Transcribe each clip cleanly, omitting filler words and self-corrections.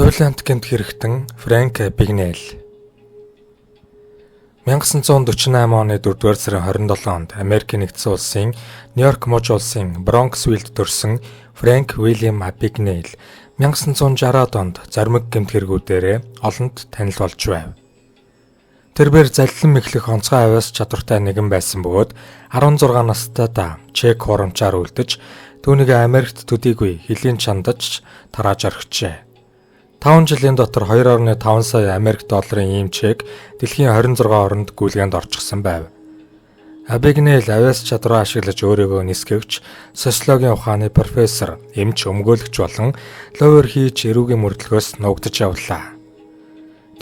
Уйланд гэмт хэрэгтэн Фрэнк Абигнейл 1948 оны 4-р сарын 27 онд Америкийн нэгдсэн улсын Нью-Йорк муж улсын Бронксвиллд төрсэн Фрэнк Уильям Абигнейл 1960-ад онд зоримог гэмт хэрэгүүдээр олонд танил болж байв. Тэрээр заллин мэхлэх онцгой авиас чадвартай нэгэн байсан бөгөөд 16 настайдаа чек хурамчаар үлдэж түүнийг Америкт төдийгүй хөлийн чандаж тарааж орхижээ. 5 жилийн дотор 2.5 сая Америк долларын ийм чек дэлхийн 26 оронд гүйлгээнд орчихсон байв. Абигнейл авиас чадвараа ашиглаж өөрийгөө нисгэгч, социологийн ухааны профессор, эмч, өмгөөлөгч болон ловер хийж эрүүгийн мөрдлөгөөс нуугдаж явлаа.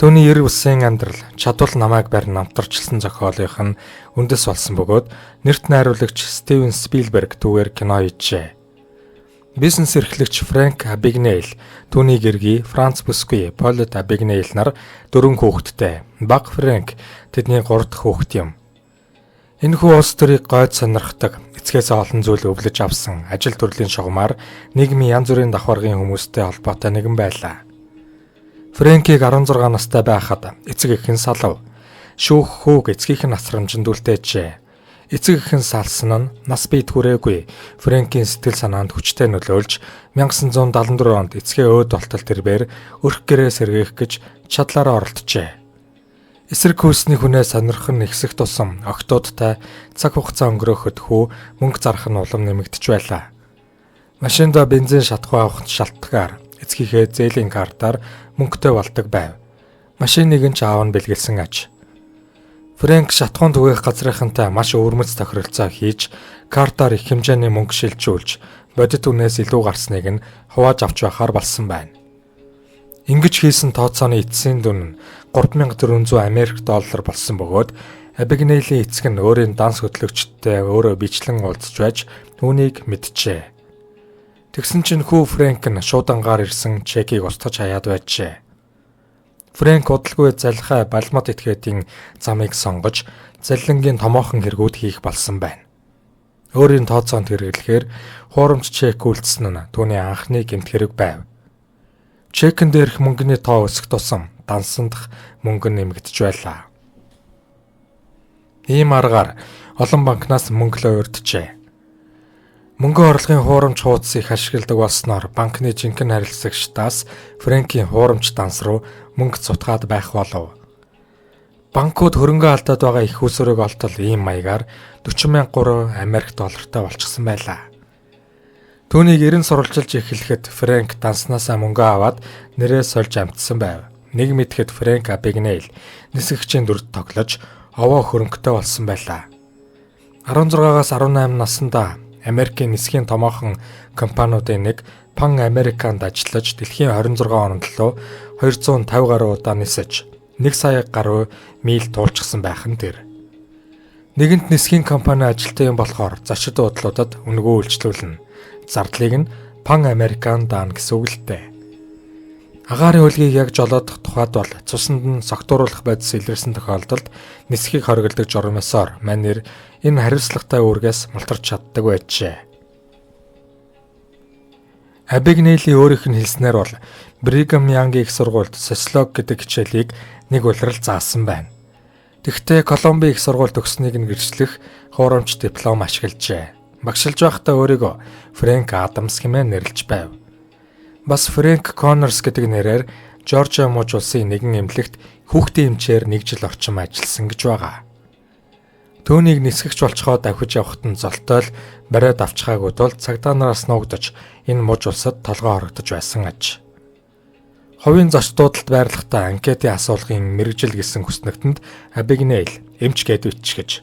Түүний эрг бусын амьдрал чадвал намайг барь намтарчилсан зохиолынх нь үндэс болсон бөгөөд нэрт найруулагч Стивен Спилберг түүгээр кино хийжээ. Бизнес эрхлэгч Фрэнк Абигнейл, түүний гэргий Франц бүсгүй Полет Абигнейл нар 4 хүүхэдтэй. Баг Фрэнк тэдний 3 дахь хүүхэд юм. Энэхүү улс төрийг гойд сонирхдаг, эцгээс олон зүйл өвлөж авсан ажил төрлийн шугамар нийгмийн янз бүрийн давхаргын хүмүүстэй холбоотой нэгэн байлаа. Фрэнкийг 16 настай байхад эцэг эх нь салав. Шүүх хүүг эцгийнх нь насрамжинд үлдээжээ. Эцэг эх нь салсан нь нас бий түрээгүй Фрэнкийн сэтгэл санаанд хүчтэй нөлөөлж 1974 онд эцгээ өөд болтол тэрбээр өрх гэрээ сэргээх гэж чадлаараа оролджээ. Эсрэг хүйсний хүнээ сонирхон нэгсэх тусам октоодтай цаг хугацаа өнгөрөөхөд хүү мөнгө зарах нь улам нэмэгдэж байлаа. Машиндаа бензин шатхуу авах шалтгагаар эцгийнхээ зээлийн картаар мөнгөтэй болдог байв. Машиныг нь ч аав нь бэлгэлсэн аж. Фрэнк шатхуун түгээх газрынхантай маш өвөрмөц тохиролцоо хийж, картаар их хэмжээний мөнгө шилжүүлж, бодит үнээс илүү гарсныг нь хувааж авч байхаар болсон байна. Ингэж хийсэн тооцооны эцсийн дүн нь 3400 Америк доллар болсон бөгөөд Абигнейлийн эцэг нь өөрийн данс хөтлөгчтэй өөрөө бичлэн уулзж байж түүнийг мэджээ. Тэгсэн чинь хүү Фрэнк нь шуудангаар ирсэн чекийг устгаж хаяад байжээ. Фрэнк удалгүй залхай балмад этгээдийн замыг сонгож заллингийн томоохон хэрэгүүд хийх болсон байна. Өөрийн тооцоонд хэрэглэхээр хуурамч чек үлдсэн нь түүний анхны гэмт хэрэг байв. Чекэн дээрх мөнгөний тоо өсөх тусам дансандах мөнгө нэмэгдэж байлаа. Ийм аргаар олон банкнаас мөнгө л урьджээ. Мөнгө орлогын хуурамч хуудас их ашигладаг болсноор банкны жинхэнэ харилцагчдаас Фрэнкийн хуурамч данс руу мөнгө цутгаад байх болов. Банкуд хөрөнгө алдаад байгаа их усөрөг олтол ийм маягаар 40,000 Америк доллартай болчихсон байлаа. Түүнийг 90 сурвалжилж эхлэхэд Фрэнк данснасаа мөнгө аваад нэрээ сольж амтсан байв. Нэг мэдэхэд Фрэнк Абигнейл нисгэгчийн дүрд тоглож овоо хөрөнгөтэй болсон байлаа. 16-аас 18 наснда Америкийн нисхийн томоохон компаниудын нэг Pan American-д ажиллаж дэлхийн 26 орнд лөө 250 гаруй удаа нисэж 1 сая гаруй миль туулчихсан байх нь тэр. Нэгэнт нисхийн компани ажилтан юм болохоор зочид уудлуудад үнэгүй үйлчлүүлнэ. Зардлыг нь Pan American даана гэсэн үг л дээ. Агаарын хөлгийг яг жолоодох тухайд бол цуснд нь согтууруулах байдас илэрсэн тохиолдолд нисхийг хориглодог журмасаар манер энэ хариуцлагатай үүргээс мултарч чаддаг байжээ. Абигнейлийн өөрийнх нь хэлснээр бол Бригам Янгийн их сургуульд социолог гэдэг хичээлийг нэг улирал заасан байна. Тэгвэл Колумбийн их сургуульд төгсснийг нь гэрчлэх хуурамч диплом ашиглажээ. Багшилж байхдаа өөрийгөө Фрэнк Адамс хэмээн нэрлэж байв. Бас Фрэнк Коннорс гэдэг нэрээр Жоржиа муж улсын нэгэн эмнэлэгт хүүхдийн эмчээр 1 жил орчим ажилласан гэж байгаа. Түүнийг нисгэгч болцохоо давхиж явахт нь золтой л бариад авчихаагүй тул цагдаа нараас нуугдаж энэ муж улсад толгой хорогдож байсан аж. Ховын зочдуудад байрлахдаа анкетын асуулгын мэргэжил гэсэн хүснэгтэнд Абигнейл эмч гэд бичгэж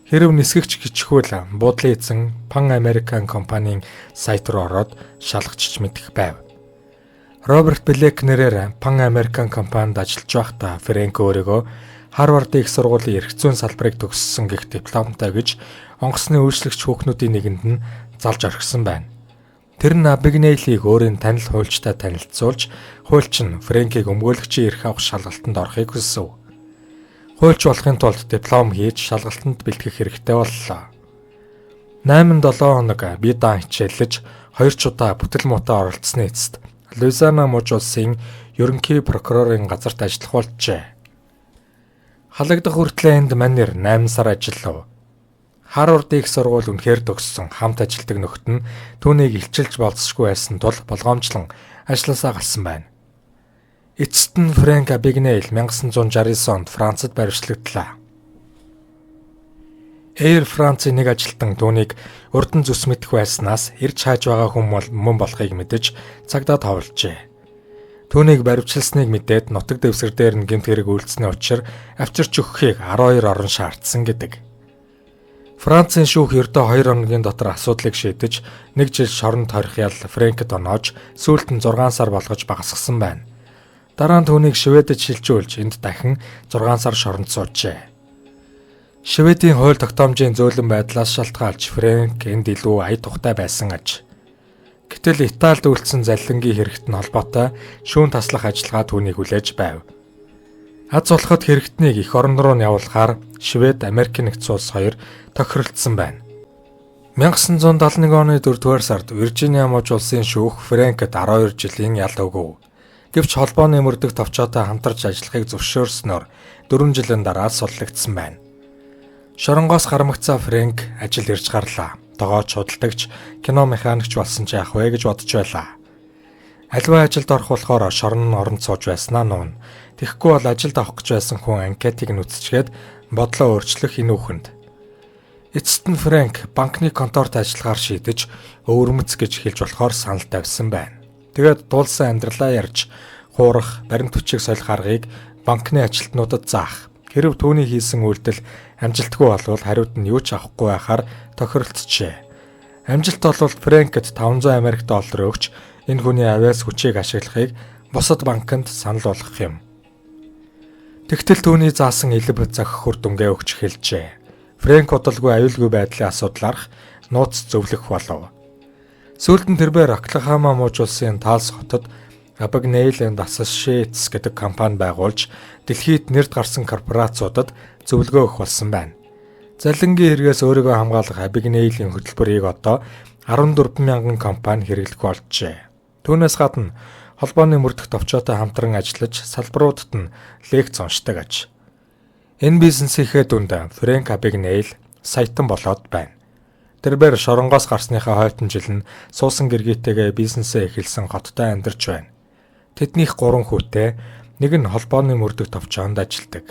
хэрв нисгэгч гिचхүүл буудлын эзэн Pan American компанийн сайт руу ороод шалгачиж мэдэх байв. Роберт Блэк нэрээр Pan American компанид ажиллаж байхдаа Фрэнк өөрийгөө Харвардын их сургуулийн эрх зүйн салбарыг төгссөн гэх дипломтой гэж онгоцны үйлчлэгч хүүхнүүдийн нэгэнд нь залж орхисон байна. Тэр нь Абигнейлийг өөрийн танил хуульчтай танилцуулж, хуульч нь Фрэнкийг өмгөөлөгчийн эрх авах шалгалтанд орохыг хүсв. Хуульч болохын тулд диплом хийж шалгалтанд бэлтгэх хэрэгтэй боллоо. 8-7 хоног бие даан хичээллэж 2 ч удаа бүтэл муутай оролцсны эцэст Луизиана муж улсын ерөнхий прокурорын газарт ажиллах болжээ. Халагдах хүртлээр энд манер 8 сар ажиллав. Харвард их сургууль үнэхээр төгссөн хамт ажилтдаг нөхд нь түүнийг илчилж болцсохгүй байсан тул болгоомжлон ажлаасаа гарсан байна. Эцэст нь Фрэнк Абигнейл 1969 онд Францад баривчлагдлаа. Air France-ийн нэг ажилтан түүнийг урдан зүс мэдэх байснаас ирж хааж байгаа хүн мөн болохыг мэдэж цагдаа товлжээ. Түүнийг баривчилсныг мэдээд нутаг дэвсгэр дээр нь гэмт хэрэг үйлдсэний учир авчирч өгөхийг 12 орон шаардсан гэдэг. Францын шүүх ердөө 2 хоногийн дотор асуудлыг шийдэж 1 жил шоронд хорих ял Фрэнкэд оноож сүүлд нь 6 сар болгож багасгасан байна. Дараа нь түүнийг Шведэд шилжүүлж энд дахин 6 сар шоронд суужээ. Шведийн хууль тогтоомжийн зөөлөн байдлаас шалтгаалж Фрэнк энд илүү ая тухтай байсан аж. Гэтэл Италид үйлдсэн заллингийн хэрэгт нь холбоотой шүүн таслах ажиллагаа түүнийг хүлээж байв. Аз улхад хэрэгтнийг эх орон руу нь явуулахаар Швед, Америк нэгдсэн улс хоёр тохиролцсон байна. 1971 оны 4-р сард Виржиниа муж улсын шүүх Фрэнкэд 12 жилийн ял өгөв. Гэвч холбооны мөрдөх товчоотой хамтарч ажиллахыг зөвшөөрснөөр 4 жилийн дараа суллагдсан байна. Шоронгоос гармагцаа Фрэнк ажил ирж гарлаа. Тогооч худалдагч, кино механикч болсон ч яах вэ гэж бодож байлаа. Аливаа ажилд орох болохоор шорон оронд сууж байснаа нуун. Тэгэхгүй бол ажилд авах гэж байсан хүн анкетыг нүцчгээд бодлоо өөрчлөх энэ үхэнд. Эцэст нь Фрэнк банкны конторт ажиллахаар шийдэж өвөрмөц гэж хэлж болохоор санал тавьсан байна. Тэгээд дуулсан амьдралаа ярьж хуурах, баримт хүчийг солих аргыг банкны ажилтнуудад заах. Хэрв түүний хийсэн үйлдэл амжилтгүй болвол хариуд нь юу ч авахгүй байхаар тохиролцжээ. Амжилт болвол Фрэнкэд 500 Америк доллар өгч энэ хүний авиас хүчийг ашиглахыг бусад банкнд санал болгох юм. Тэгтэл түүний заасан элб захих үр дүнгээ өгч хэлжээ. Фрэнк удалгүй аюулгүй байдлын асуудлаарх нууц зөвлөх болов. Сүүлд нь тэрээр Оклахома муж улсын Талс хотод Abignail and Associates гэдэг компани байгуулж дэлхийд нэрд гарсан корпорациудад зөвлөгөө өгөх болсон байна. Залингийн хэрэгээс өөрийгөө хамгаалах Abignail-ийн хөтөлбөрийг одоо 14,000 компани хэрэглэх болжээ. Түүнээс гадна холбооны мөрдөх товчоотой хамтран ажиллаж салбаруудад нь лекц уншдаг аж. Энэ бизнесийнхээ дүнд Фрэнк Абигнейл саятан болоод байна. Тэрээр шоронгоос гарсныхаа хойтон жил нь суусан гэргийтэйгээ бизнесээ эхэлсэн хоттой амьдарч байна. Тэднийх 3 хүүтэй, нэг нь холбооны мөрдөх товчоонд ажилладаг.